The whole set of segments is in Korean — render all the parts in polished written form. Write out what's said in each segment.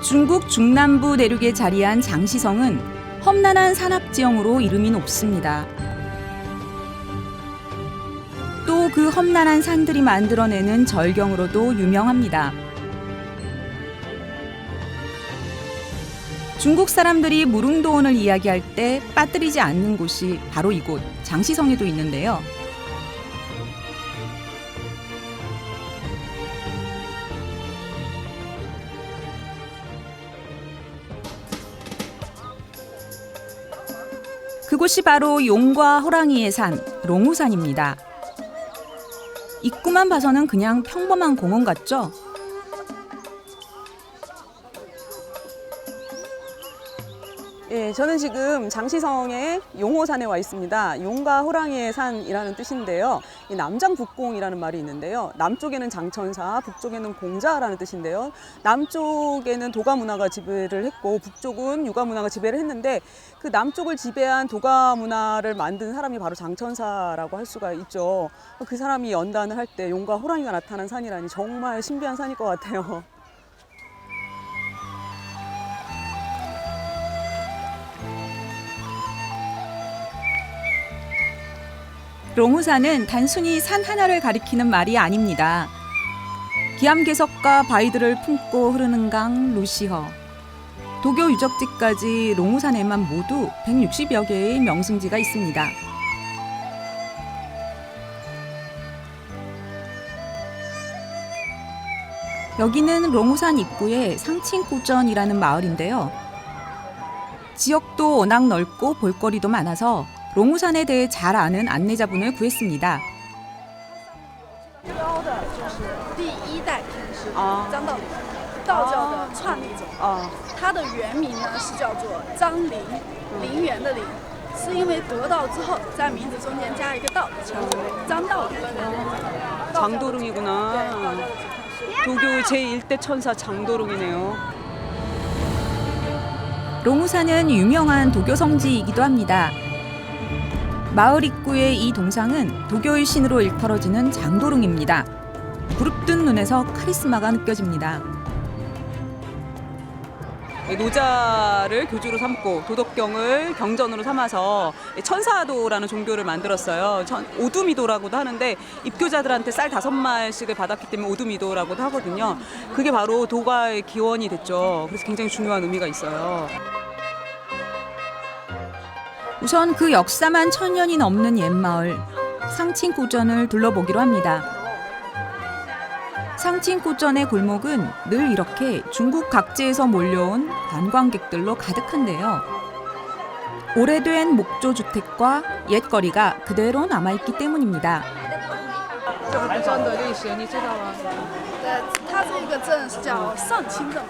중국 중남부 내륙에 자리한 장시성은 험난한 산악지형으로 이름이 높습니다. 또 그 험난한 산들이 만들어내는 절경으로도 유명합니다. 중국 사람들이 무릉도원을 이야기할 때 빠뜨리지 않는 곳이 바로 이곳 장시성에도 있는데요. 그곳이 바로 용과 호랑이의 산, 롱우산입니다. 입구만 봐서는 그냥 평범한 공원 같죠? 예, 저는 지금 장시성의 용호산에 와 있습니다. 용과 호랑이의 산이라는 뜻인데요. 이 남장북공이라는 말이 있는데요. 남쪽에는 장천사, 북쪽에는 공자라는 뜻인데요. 남쪽에는 도가 문화가 지배를 했고 북쪽은 유가 문화가 지배를 했는데 그 남쪽을 지배한 도가 문화를 만든 사람이 바로 장천사라고 할 수가 있죠. 그 사람이 연단을 할 때 용과 호랑이가 나타난 산이라니 정말 신비한 산일 것 같아요. 롱우산은 단순히 산 하나를 가리키는 말이 아닙니다. 기암괴석과 바위들을 품고 흐르는 강 루시허, 도교 유적지까지 롱우산에만 모두 160여 개의 명승지가 있습니다. 여기는 롱우산 입구의 상칭구전이라는 마을인데요. 지역도 워낙 넓고 볼거리도 많아서 롱우산에 대해 잘 아는 안내자분을 구했습니다. 第一代天师张道理，道教的创立者。他的原名呢是叫做张灵，陵园的陵，是因为得道之后在名字中间加一个道，称之为张道理。 장도릉이구나. 도교 제1대 천사 장도릉이네요. 롱우산은 유명한 도교 성지이기도 합니다. 마을 입구의 이 동상은 도교의 신으로 일컬어지는 장도릉입니다. 부릅뜬 눈에서 카리스마가 느껴집니다. 노자를 교주로 삼고 도덕경을 경전으로 삼아서 천사도라는 종교를 만들었어요. 오두미도라고도 하는데 입교자들한테 쌀 5마일씩을 받았기 때문에 오두미도라고도 하거든요. 그게 바로 도가의 기원이 됐죠. 그래서 굉장히 중요한 의미가 있어요. 우선 그 역사만 1000년이 넘는 옛마을 상칭구전을 둘러보기로 합니다. 상칭구전의 골목은 늘 이렇게 중국 각지에서 몰려온 관광객들로 가득한데요. 오래된 목조주택과 옛거리가 그대로 남아있기 때문입니다. 对，它这个镇是叫上清镇嘛。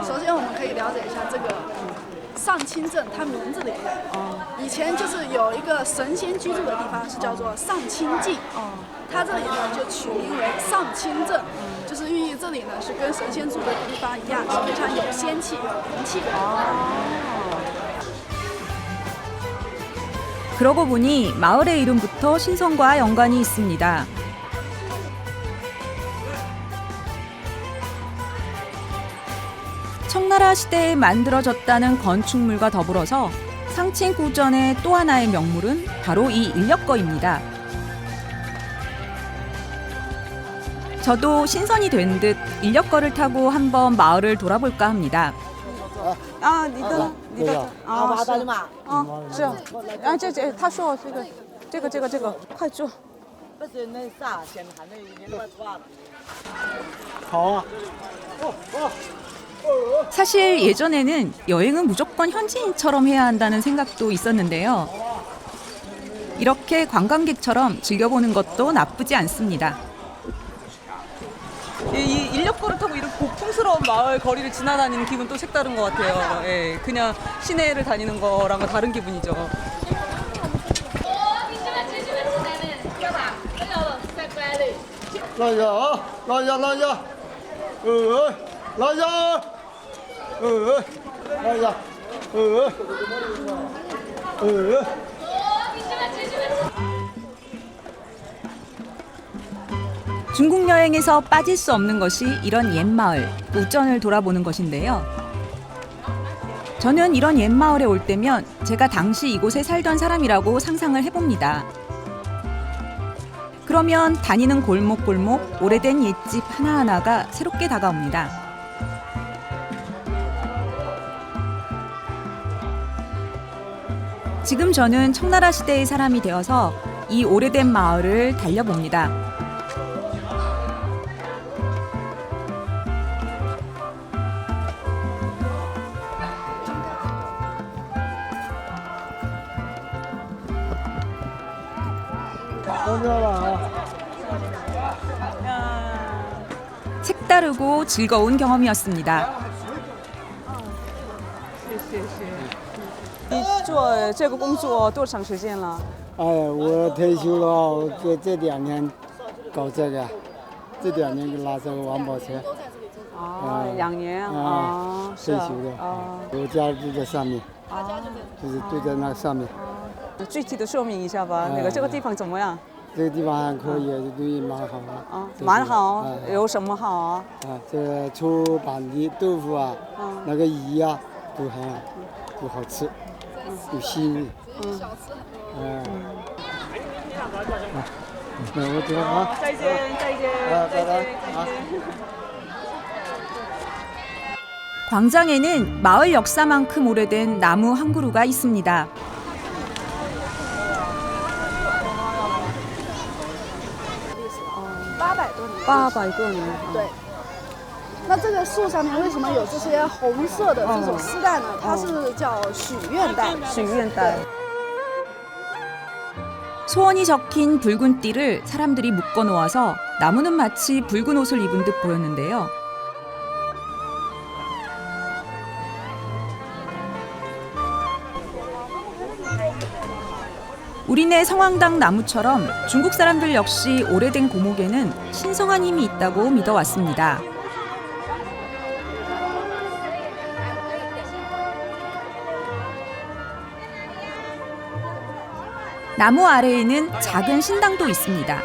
首先我们可以了解一下这个上清镇，它名字里面，以前就是有一个神仙居住的地方，是叫做上清境。它这里呢就取名为上清镇，就是寓意这里呢是跟神仙住的地方一样，是非常有仙气、有灵气的。 그러고 보니 마을의 이름부터 신성과 연관이 있습니다. 청나라 시대에 만들어졌다는 건축물과 더불어서 상칭구전의 또 하나의 명물은 바로 이 인력거입니다. 저도 신선이 된 듯 인력거를 타고 한번 마을을 돌아볼까 합니다. 你的是啊，这他说这个快坐。 사실 예전에는 여행은 무조건 현지인처럼 해야 한다는 생각도 있었는데요. 이렇게 관광객처럼 즐겨보는 것도 나쁘지 않습니다. 이 인력거를 타고 이런 고풍스러운 마을 거리를 지나다니는 기분 또 색다른 것 같아요. 예, 그냥 시내를 다니는 거랑은 다른 기분이죠. 拉一下啊，拉一下，拉一下，拉一下，拉一下， 중국 여행에서 빠질 수 없는 것이 이런 옛마을, 우전을 돌아보는 것인데요. 저는 이런 옛 마을에 올 때면 제가 당시 이곳에 살던 사람이라고 상상을 해봅니다. 그러면 다니는 골목골목 오래된 옛집 하나하나가 새롭게 다가옵니다. 지금 저는 청나라 시대의 사람이 되어서 이 오래된 마을을 달려봅니다. 색다르고 즐거운 경험이었습니다. 你做这个工作多长时间了？哎，我退休了，我这2年搞这个，这2年就拉这个环保车，啊，2年啊，啊，是啊退休的。啊，我家就在上面，就是就在那上面。具体的说明一下吧，那个这个地方怎么样？这个地方还可以，对，蛮好啊。啊，这个蛮好啊，有什么好啊？啊，这出版的豆腐啊，那个鱼啊，都好吃，有腥味。那我走了啊。再见，再见，拜拜啊。 광장에는 마을 역사만큼 오래된 나무 한 그루가 있습니다. 800多年。 800多年。对。那这个树上面为什么有这些红色的这种丝带呢？它是叫许愿带。许愿带。 소원이 적힌 붉은 띠를 사람들이 묶어 놓아서 나무는 마치 붉은 옷을 입은 듯 보였는데요. 우리네 성황당 나무처럼 중국 사람들 역시 오래된 고목에는 신성한 힘이 있다고 믿어왔습니다. 나무 아래에는 작은 신당도 있습니다.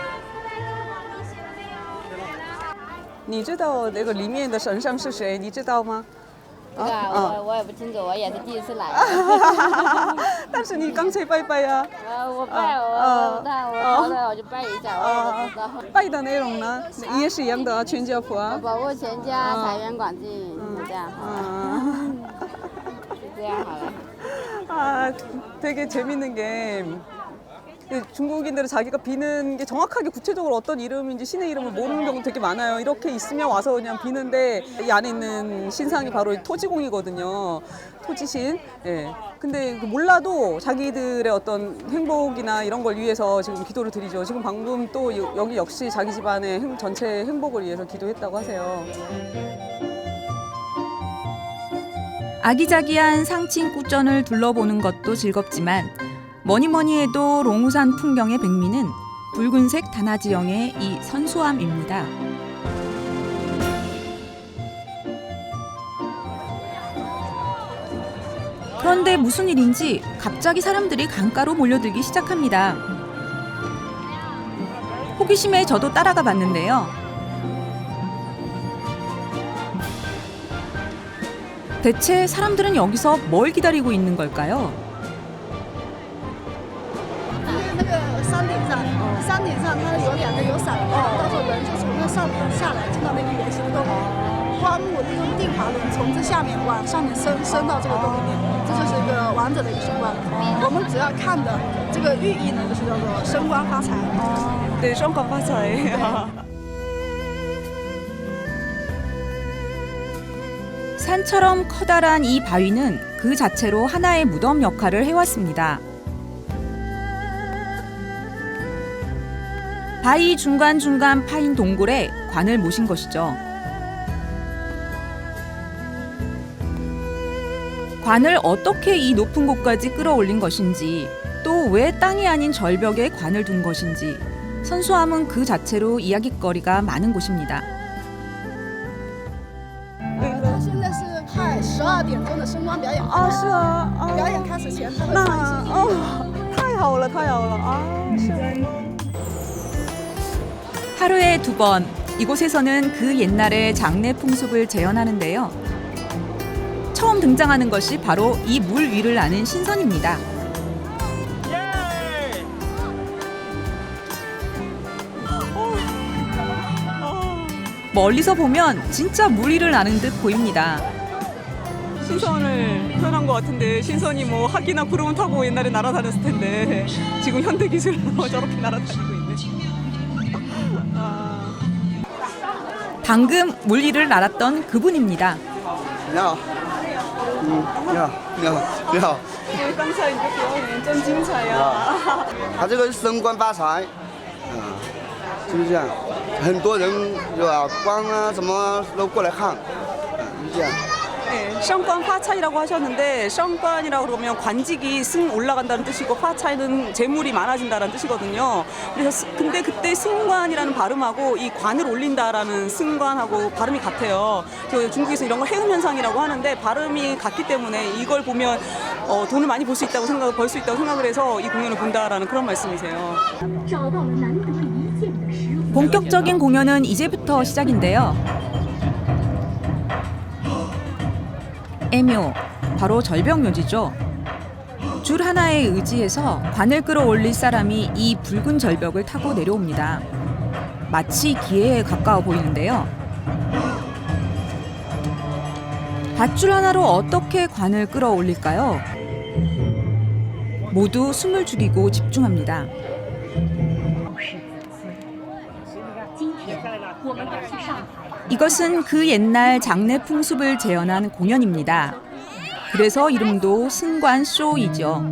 你知道那个里面的神像是谁？你知道吗？这个我也不清楚，我也是第一次来。但是你刚才拜拜呀。我拜我好的我就拜一下，我也不知道。拜的内容呢，也是一样的，全家福啊。保护全家，财源广进，就这样好了。就这样好了。 아, 되게 재밌는 게 중국인들은 자기가 비는 게 정확하게 구체적으로 어떤 이름인지 신의 이름을 모르는 경우 되게 많아요. 이렇게 있으면 와서 그냥 비는데 이 안에 있는 신상이 바로 토지공이거든요. 토지신. 예. 근데 몰라도 자기들의 어떤 행복이나 이런 걸 위해서 지금 기도를 드리죠. 지금 방금 또 여기 역시 자기 집안의 전체 행복을 위해서 기도했다고 하세요. 아기자기한 상층 꾸전을 둘러보는 것도 즐겁지만 뭐니뭐니 해도 롱우산 풍경의 백미는 붉은색 다나지형의 이 선수함입니다. 그런데 무슨 일인지 갑자기 사람들이 강가로 몰려들기 시작합니다. 호기심에 저도 따라가 봤는데요. 대체 사람들은 여기서 뭘 기다리고 있는 걸까요? 那个山顶上它有伞，到时候人就从那上面下来，进到那个圆形洞，花木利用定华轮从这下面往上面升到这个洞里面，这就是一个王者的一个手段。我们只要看的这个寓意呢，就是叫做升官发财。 네, 升官发财。 산처럼 커다란 이 바위는 그 자체로 하나의 무덤 역할을 해왔습니다. 바위 중간중간 파인 동굴에 관을 모신 것이죠. 관을 어떻게 이 높은 곳까지 끌어올린 것인지, 또 왜 땅이 아닌 절벽에 관을 둔 것인지, 선수함은 그 자체로 이야깃거리가 많은 곳입니다. 它现在是快12点钟的升光表演。啊，是啊，表演开始前，它会放一些音乐。太好了，太好了啊！是。 하루에 2번 이곳에서는 그 옛날의 장례 풍습을 재현하는데요. 처음 등장하는 것이 바로 이 물 위를 나는 신선입니다. 멀리서 보면 진짜 물 위를 나는 듯 보입니다. 신선을 표현한 것 같은데 신선이 뭐 학이나 구름을 타고 옛날에 날아다녔을 텐데 지금 현대 기술로 저렇게 날아다니고 있네. 방금 물 위를 날았던 그분입니다. 你好，你好，你好，你好。刚才你的表演真精彩呀！他这个是升官发财，是不是这样？很多人是吧，官啊什么都过来看，是这样。 네, 쌍관 파차이라고 하셨는데 쌍관이라고 그러면 관직이 승 올라간다는 뜻이고 파차이는 재물이 많아진다는 뜻이거든요. 그래서 근데 그때 승관이라는 발음하고 이 관을 올린다라는 승관하고 발음이 같아요. 중국에서 이런 걸 해음 현상이라고 하는데 발음이 같기 때문에 이걸 보면 돈을 많이 벌 수 있다고 벌 수 있다고 생각을 해서 이 공연을 본다라는 그런 말씀이세요. 본격적인 공연은 이제부터 시작인데요. 애묘, 바로 절벽묘지죠. 줄 하나에 의지해서 관을 끌어올릴 사람이 이 붉은 절벽을 타고 내려옵니다. 마치 기회에 가까워 보이는데요. 밧줄 하나로 어떻게 관을 끌어올릴까요? 모두 숨을 죽이고 집중합니다. 이것은 그 옛날 장례 풍습을 재현한 공연입니다. 그래서 이름도 승관쇼이죠.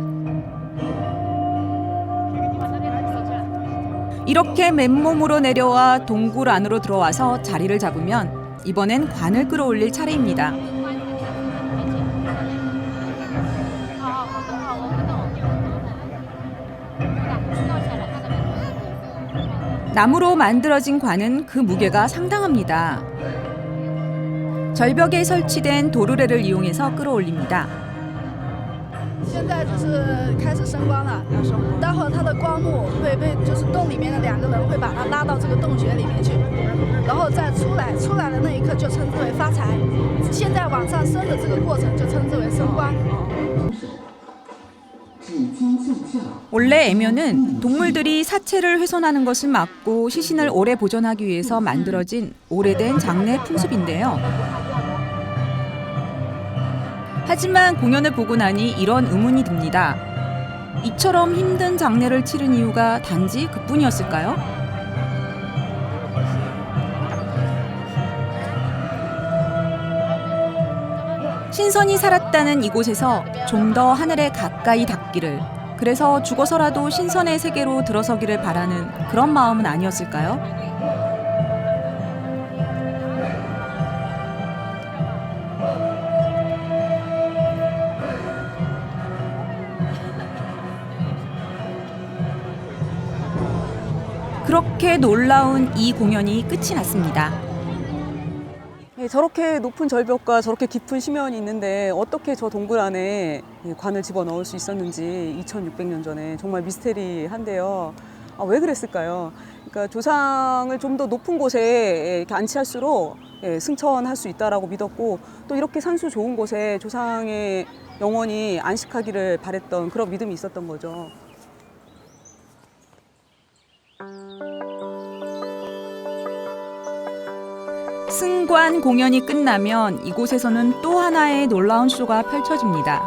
이렇게 맨몸으로 내려와 동굴 안으로 들어와서 자리를 잡으면 이번엔 관을 끌어올릴 차례입니다. 나무로 만들어진 관은 그 무게가 상당합니다. 절벽에 설치된 도르래를 이용해서 끌어올립니다. 现在就是开始升光了，待会儿它的光幕会被就是洞里面的2个人会把它拉到这个洞穴里面去，然后再出来，出来的那一刻就称之为发财。现在往上升的这个过程就称之为升光。 원래 애묘는 동물들이 사체를 훼손하는 것을 막고 시신을 오래 보존하기 위해서 만들어진 오래된 장례 풍습인데요. 하지만 공연을 보고 나니 이런 의문이 듭니다. 이처럼 힘든 장례를 치른 이유가 단지 그뿐이었을까요? 신선이 살았다는 이곳에서 좀 더 하늘에 가까이 닿기를, 그래서 죽어서라도 신선의 세계로 들어서기를 바라는 그런 마음은 아니었을까요? 그렇게 놀라운 이 공연이 끝이 났습니다. 예, 저렇게 높은 절벽과 저렇게 깊은 심연이 있는데 어떻게 저 동굴 안에 관을 집어넣을 수 있었는지 2600년 전에 정말 미스테리한데요. 왜 그랬을까요? 그러니까 조상을 좀 더 높은 곳에 이렇게 안치할수록 승천할 수 있다라고 믿었고, 또 이렇게 산수 좋은 곳에 조상의 영혼이 안식하기를 바랬던 그런 믿음이 있었던 거죠. 승관 공연이 끝나면 이곳에서는 또 하나의 놀라운 쇼가 펼쳐집니다.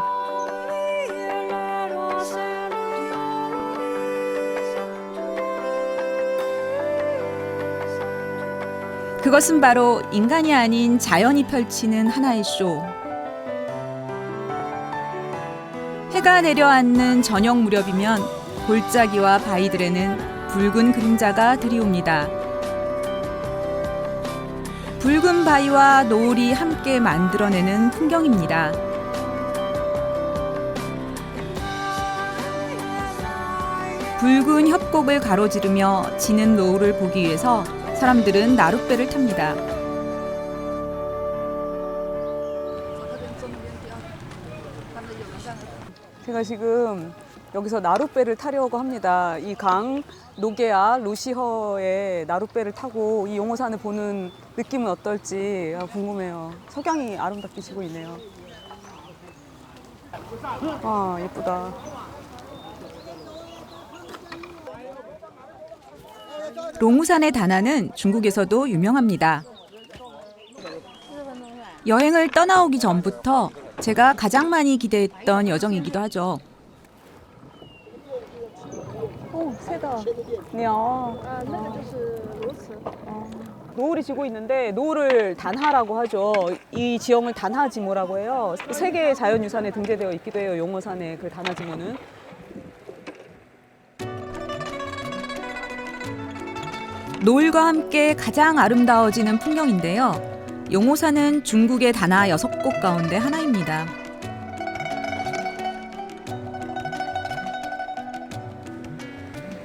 그것은 바로 인간이 아닌 자연이 펼치는 하나의 쇼. 해가 내려앉는 저녁 무렵이면 골짜기와 바위들에는 붉은 그림자가 들이옵니다. 붉은 바위와 노을이 함께 만들어내는 풍경입니다. 붉은 협곡을 가로지르며 지는 노을을 보기 위해서 사람들은 나룻배를 탑니다. 제가 지금 여기서 나룻배를 타려고 합니다. 이 강 노게아 루시허의 나룻배를 타고 이 용호산을 보는 느낌은 어떨지 궁금해요. 석양이 아름답게 지고 있네요. 와, 예쁘다. 롱우산의 다나는 중국에서도 유명합니다. 여행을 떠나오기 전부터 제가 가장 많이 기대했던 여정이기도 하죠. 오, 새다. 냐. 노을이 지고 있는데 노을을 단하라고 하죠. 이 지형을 단하지모라고 해요. 세계 자연유산에 등재되어 있기도 해요. 용호산의 그 단하지모는. 노을과 함께 가장 아름다워지는 풍경인데요. 용호산은 중국의 다나 6곳 가운데 하나입니다.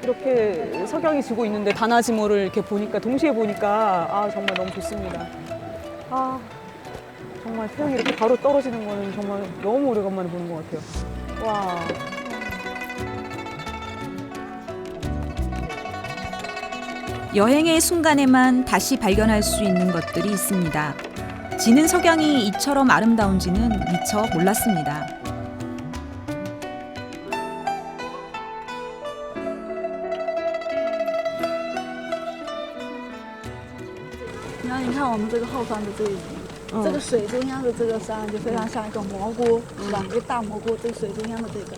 이렇게 석양이 지고 있는데 단하지모를 이렇게 보니까 동시에 보니까 아 정말 너무 좋습니다. 아 정말 태양이 이렇게 바로 떨어지는 거는 정말 너무 오래간만에 보는 것 같아요. 와. 여행의 순간에만 다시 발견할 수 있는 것들이 있습니다. 지는 석양이 이처럼 아름다운지는 미처 몰랐습니다. 然后你看我们这个后方的这一景，这个水中央的这个山就非常像一个蘑菇，是吧？一个大蘑菇，这个水中央的这个。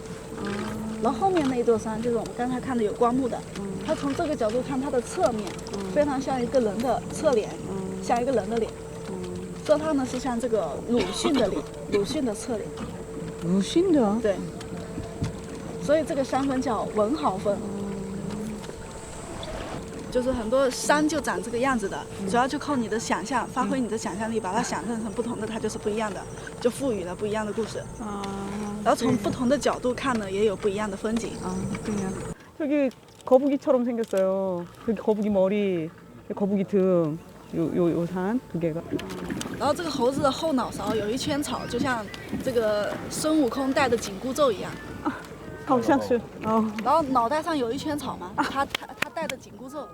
然后后面那一座山就是我们刚才看的有光幕的，它从这个角度看它的侧面，非常像一个人的侧脸，像一个人的脸。这它呢是像这个鲁迅的脸，鲁迅的侧脸。鲁迅的？对。所以这个山峰叫文豪峰。就是很多山就长这个样子的，主要就靠你的想象，发挥你的想象力，把它想象成不同的，它就是不一样的，就赋予了不一样的故事。然后从不同的角度看呢，也有不一样的风景。 저기 거북이처럼 생겼어요. 여기 거북이 머리, 거북이 등, 요 산 두 개가. 然后这个猴子的后脑勺有一圈草，就像这个孙悟空戴的紧箍咒一样。 好像是. 然后脑袋上有一圈草嘛，他戴的紧箍咒。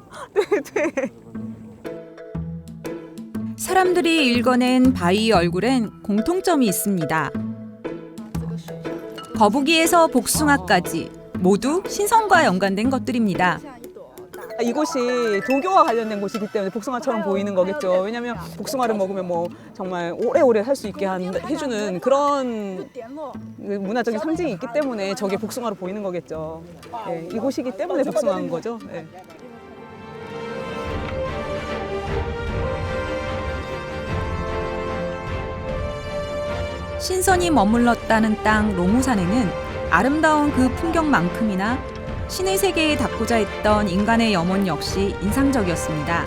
네. 사람들이 읽어낸 바위 얼굴엔 공통점이 있습니다. 거북이에서 복숭아까지 모두 신선과 연관된 것들입니다. 이곳이 도교와 관련된 곳이기 때문에 복숭아처럼 보이는 거겠죠. 왜냐하면 복숭아를 먹으면 뭐 정말 오래오래 살 수 있게 해주는 그런 문화적인 상징이 있기 때문에 저게 복숭아로 보이는 거겠죠. 네, 이곳이기 때문에 복숭아인 거죠. 네. 신선이 머물렀다는 땅 롱우산에는 아름다운 그 풍경만큼이나 신의 세계에 닿고자 했던 인간의 염원 역시 인상적이었습니다.